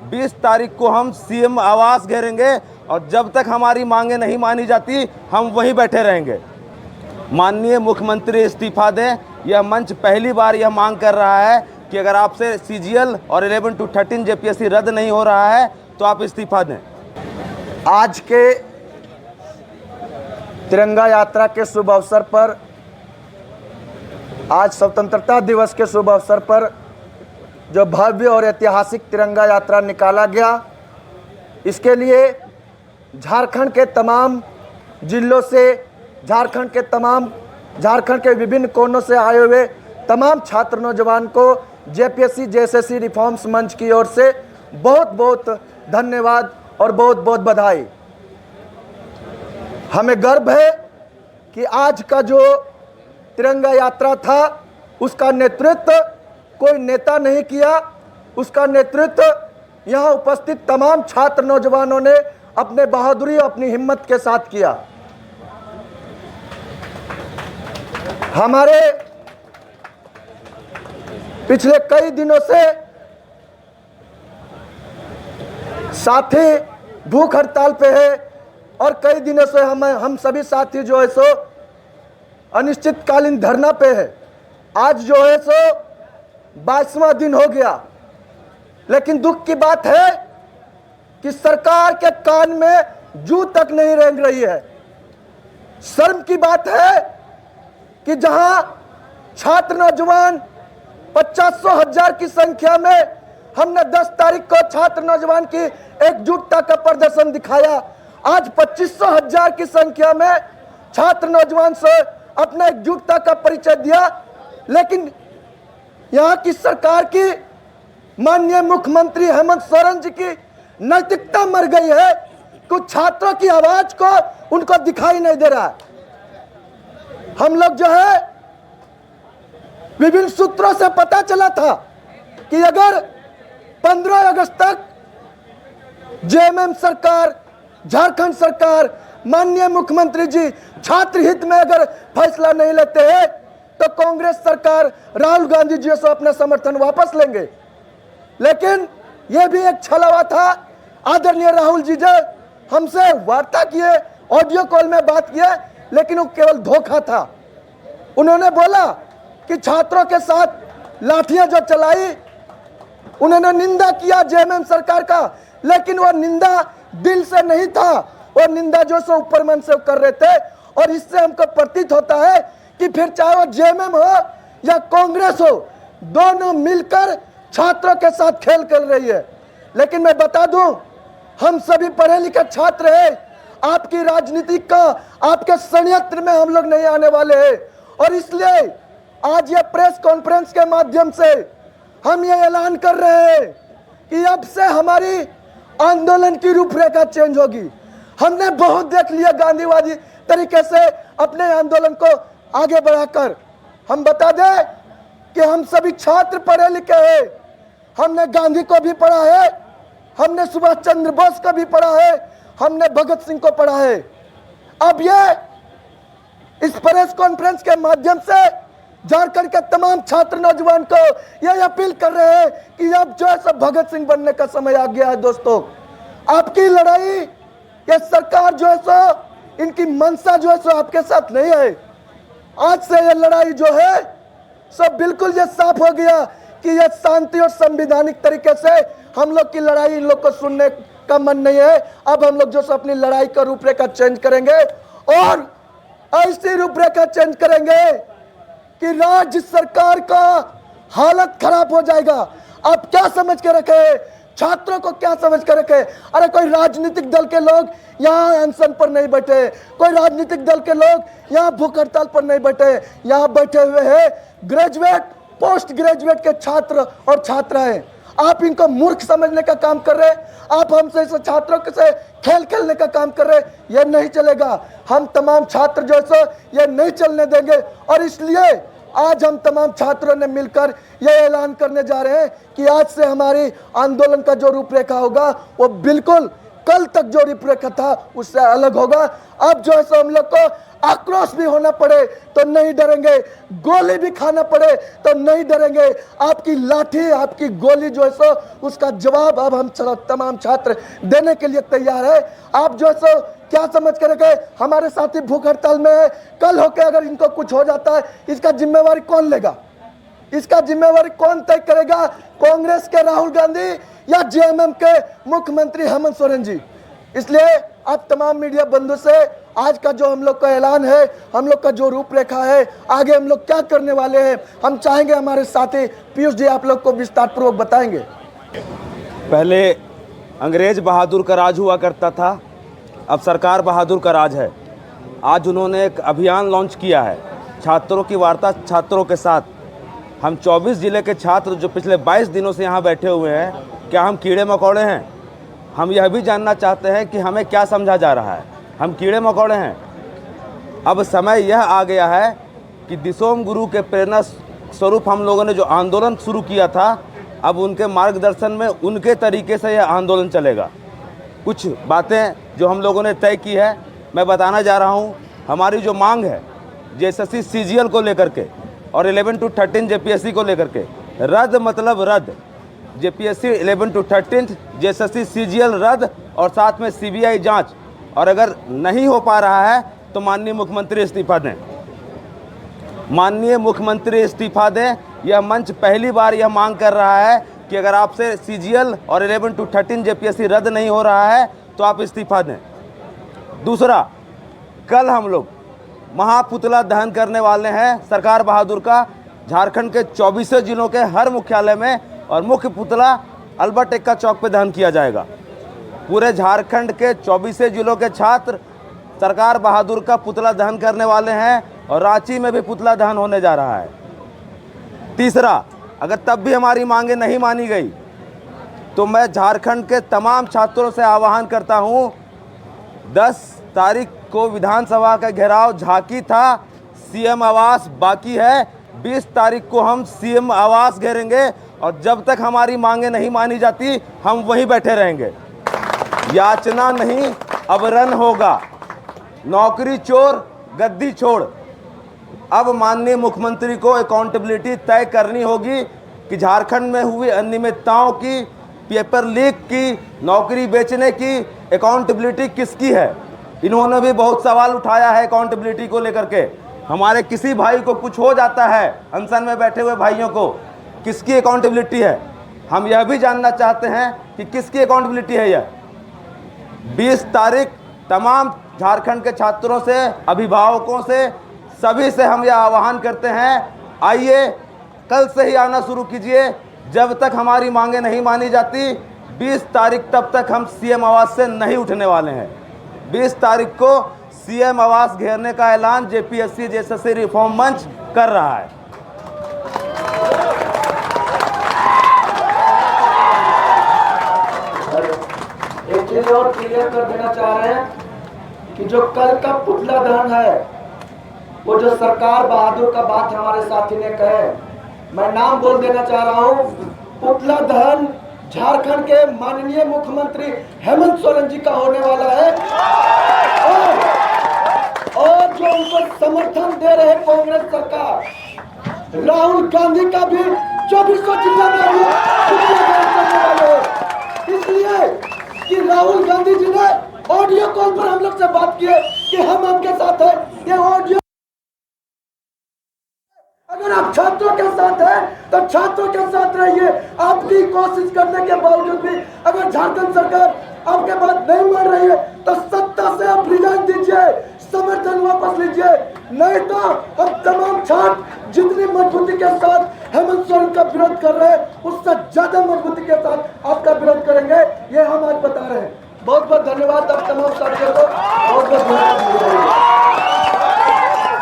20 तारीख को हम सीएम आवास घेरेंगे और जब तक हमारी मांगे नहीं मानी जाती हम वहीं बैठे रहेंगे। माननीय मुख्यमंत्री इस्तीफा दें। यह मंच पहली बार यह मांग कर रहा है कि अगर आपसे सीजीएल और 11 to 13 जेपीएससी रद्द नहीं हो रहा है तो आप इस्तीफा दें। आज के तिरंगा यात्रा के शुभ अवसर पर, आज स्वतंत्रता दिवस के शुभ अवसर पर जो भव्य और ऐतिहासिक तिरंगा यात्रा निकाला गया, इसके लिए झारखंड के तमाम जिलों से, झारखंड के विभिन्न कोनों से आए हुए तमाम छात्र नौजवान को जेपीएससी जेएसएससी रिफॉर्म्स मंच की ओर से बहुत बहुत धन्यवाद और बहुत बहुत बधाई। हमें गर्व है कि आज का जो तिरंगा यात्रा था उसका नेतृत्व कोई नेता नहीं किया, उसका नेतृत्व यहाँ उपस्थित तमाम छात्र नौजवानों ने अपने बहादुरी, अपनी हिम्मत के साथ किया। हमारे पिछले कई दिनों से साथी भूख हड़ताल पे है और कई दिनों से हम सभी साथी जो है सो अनिश्चितकालीन धरना पे है। आज जो है सो 22वां दिन हो गया, लेकिन दुख की बात है कि सरकार के कान में जू तक नहीं रेंग रही है। शर्म की बात है कि जहां छात्र नौजवान 50,000 की संख्या में हमने 10 तारीख को छात्र नौजवान की एकजुटता का प्रदर्शन दिखाया, आज 25,000 की संख्या में छात्र नौजवान से अपना एकजुटता का परिचय दिया। लेकिन यहाँ की सरकार की माननीय मुख्यमंत्री हेमंत सोरेन जी की नैतिकता मर गई है। कुछ छात्रों की आवाज को उनको दिखाई नहीं दे रहा है। हम लोग जो है विभिन्न सूत्रों से पता चला था कि अगर 15 अगस्त तक जेएमएम सरकार, झारखंड सरकार, माननीय मुख्यमंत्री जी छात्र हित में अगर फैसला नहीं लेते हैं तो कांग्रेस सरकार राहुल गांधी जी से अपना समर्थन वापस लेंगे। लेकिन यह भी एक छलावा था। आदरणीय राहुल जी जो हमसे वार्ता किए, ऑडियो कॉल में बात किए, लेकिन वो केवल धोखा था। उन्होंने बोला कि छात्रों के साथ लाठियां जो चलाई, उन्होंने निंदा किया जेएमएम सरकार का, लेकिन वह निंदा दिल से नहीं था, वो निंदा जो सो ऊपर मन से कर रहे थे। और इससे हमको प्रतीत होता है कि फिर चाहे वो जेएमएम हो या कांग्रेस हो, दोनों मिलकर छात्रों के साथ खेल कर रही है। लेकिन मैं बता दूं, हम सभी पढ़े लिखे छात्र हैं। आपकी राजनीति का, आपके षड्यंत्र में हम लोग नहीं आने वाले हैं। और इसलिए आज ये प्रेस कॉन्फ्रेंस के माध्यम से हम ये ऐलान कर रहे हैं कि अब से हमारी आंदोलन की रूपरेखा चेंज होगी। हमने बहुत देख लिया गांधीवादी तरीके से अपने आंदोलन को आगे बढ़ाकर। हम बता दें कि हम सभी छात्र पढ़े लिखे हैं। हमने गांधी को भी पढ़ा है, हमने सुभाष चंद्र बोस को भी पढ़ा है, हमने भगत सिंह को पढ़ा है। अब ये इस प्रेस कॉन्फ्रेंस के माध्यम से झारखंड के तमाम छात्र नौजवान को यह अपील कर रहे हैं कि अब जो है सब भगत सिंह बनने का समय आ गया है। दोस्तों, आपकी लड़ाई, ये सरकार जो है सो, इनकी मंशा जो है सो आपके साथ नहीं है। आज से ये लड़ाई जो है सब बिल्कुल ये साफ हो गया कि ये शांति और संवैधानिक तरीके से हम लोग की लड़ाई, इन लोग को सुनने का मन नहीं है। अब हम लोग जो सो अपनी लड़ाई का रूपरेखा चेंज करेंगे और ऐसी रूपरेखा चेंज करेंगे कि राज्य सरकार का हालत खराब हो जाएगा। आप क्या समझ के रखे, छात्रों को क्या समझ कर रखे? अरे कोई राजनीतिक दल के लोग यहाँ अनशन पर नहीं बैठे, कोई राजनीतिक दल के लोग यहाँ भूख हड़ताल पर नहीं बैठे। यहाँ बैठे हुए हैं ग्रेजुएट, पोस्ट ग्रेजुएट के छात्र और छात्राएं। आप इनको मूर्ख समझने का काम कर रहे हैं। आप हमसे इस छात्रों से खेल खेलने का काम कर रहे हैं। यह नहीं चलेगा। हम तमाम छात्र जो है ये नहीं चलने देंगे। और इसलिए आज हम तमाम छात्रों ने मिलकर यह ऐलान करने जा रहे हैं कि आज से हमारी आंदोलन का जो रूपरेखा होगा वो बिल्कुल कल तक जो रूपरेखा था उससे अलग होगा। अब जो है सो हम लोग को आक्रोश भी होना पड़े तो नहीं डरेंगे, गोली भी खाना पड़े तो नहीं डरेंगे। आपकी लाठी, आपकी गोली जो है सो उसका जवाब अब हम तमाम छात्र देने के लिए तैयार है। आप जो है सो क्या समझ कर गए हमारे साथी भूख हड़ताल में है, कल होकर अगर इनको कुछ हो जाता है इसका जिम्मेवारी कौन लेगा? इसका जिम्मेवारी कौन तय करेगा? कांग्रेस के राहुल गांधी या जेएमएम के मुख्यमंत्री हेमंत सोरेन जी? इसलिए आज तमाम मीडिया बंधु से आज का जो हम लोग का ऐलान है, हम लोग का जो रूपरेखा है, आगे हम लोग क्या करने वाले हैं, हम चाहेंगे हमारे साथी पीयूष जी आप लोग को विस्तार पूर्वक बताएंगे। पहले अंग्रेज बहादुर का राज हुआ करता था, अब सरकार बहादुर का राज है। आज उन्होंने एक अभियान लॉन्च किया है, छात्रों की वार्ता छात्रों के साथ। हम 24 ज़िले के छात्र जो पिछले 22 दिनों से यहाँ बैठे हुए हैं, क्या हम कीड़े मकोड़े हैं? हम यह भी जानना चाहते हैं कि हमें क्या समझा जा रहा है, हम कीड़े मकोड़े हैं? अब समय यह आ गया है कि दिसोम गुरु के प्रेरणा स्वरूप हम लोगों ने जो आंदोलन शुरू किया था, अब उनके मार्गदर्शन में उनके तरीके से यह आंदोलन चलेगा। कुछ बातें जो हम लोगों ने तय की है मैं बताना जा रहा हूँ। हमारी जो मांग है जेएसएससी सीजीएल को लेकर के और 11 to 13 जेपीएससी को लेकर के, रद्द मतलब रद्द, जेपीएससी 11 to 13 जेएसएससी सीजीएल रद्द और साथ में सीबीआई जांच। और अगर नहीं हो पा रहा है तो माननीय मुख्यमंत्री इस्तीफा दें, माननीय मुख्यमंत्री इस्तीफा दें। यह मंच पहली बार यह मांग कर रहा है कि अगर आपसे सीजीएल और 11 to 13 जेपीएससी रद्द नहीं हो रहा है तो आप इस्तीफा दें। दूसरा, कल हम लोग महापुतला दहन करने वाले हैं सरकार बहादुर का। झारखंड के 24 जिलों के हर मुख्यालय में और मुख्य पुतला अल्बर्ट एक्का चौक पे दहन किया जाएगा। पूरे झारखंड के 24 जिलों के छात्र सरकार बहादुर का पुतला दहन करने वाले हैं और रांची में भी पुतला दहन होने जा रहा है। तीसरा, अगर तब भी हमारी मांगें नहीं मानी गई तो मैं झारखंड के तमाम छात्रों से आह्वान करता हूं, 10 तारीख को विधानसभा का घेराव झांकी था, सीएम आवास बाकी है, 20 तारीख को हम सीएम आवास घेरेंगे और जब तक हमारी मांगें नहीं मानी जाती हम वहीं बैठे रहेंगे। याचना नहीं, अब रन होगा। नौकरी चोर, गद्दी छोड़। अब माननीय मुख्यमंत्री को अकाउंटेबिलिटी तय करनी होगी कि झारखंड में हुई अनियमितताओं की, पेपर लीक की, नौकरी बेचने की अकाउंटेबिलिटी किसकी है? इन्होंने भी बहुत सवाल उठाया है अकाउंटेबिलिटी को लेकर के। हमारे किसी भाई को कुछ हो जाता है, अनशन में बैठे हुए भाइयों को, किसकी अकाउंटेबिलिटी है? हम यह भी जानना चाहते हैं कि किसकी अकाउंटेबिलिटी है यह। 20 तारीख तमाम झारखंड के छात्रों से, अभिभावकों से, सभी से हम यह आह्वान करते हैं, आइए कल से ही आना शुरू कीजिए। जब तक हमारी मांगें नहीं मानी जाती 20 तारीख तब तक हम सीएम आवास से नहीं उठने वाले हैं। 20 तारीख को सीएम आवास घेरने का ऐलान जेपीएससी जेएसएससी रिफॉर्म मंच कर रहा है। एक चीज और क्लियर कर देना चाह रहे हैं कि जो कल का पुतला दहन है वो जो सरकार बहादुर का बात हमारे साथी ने कहे, मैं नाम बोल देना चाह रहा हूं। पुतला दहन झारखंड के माननीय मुख्यमंत्री हेमंत सोरेन जी का होने वाला है और जो उनको समर्थन दे रहे कांग्रेस सरकार, राहुल गांधी का भी 2400 जिला में करने वाले हैं। इसलिए कि राहुल गांधी जी ने ऑडियो कॉल पर हम लोग से बात की है कि हम आपके साथ हैं। ये ऑडियो अगर आप छात्रों के साथ हैं तो छात्रों के साथ रहिए। आपकी कोशिश करने के बावजूद भी अगर झारखंड सरकार आपके बात नहीं मान रही है तो सत्ता से आप रिजाइन दीजिए, समर्थन वापस लीजिए। नहीं तो हम तमाम छात्र जितनी मजबूती के साथ हेमंत सोरेन का विरोध कर रहे हैं उससे ज्यादा मजबूती के साथ आपका विरोध करेंगे, ये हम आज बता रहे हैं। बहुत बहुत धन्यवाद आप तमाम साथियों को, बहुत बहुत धन्यवाद।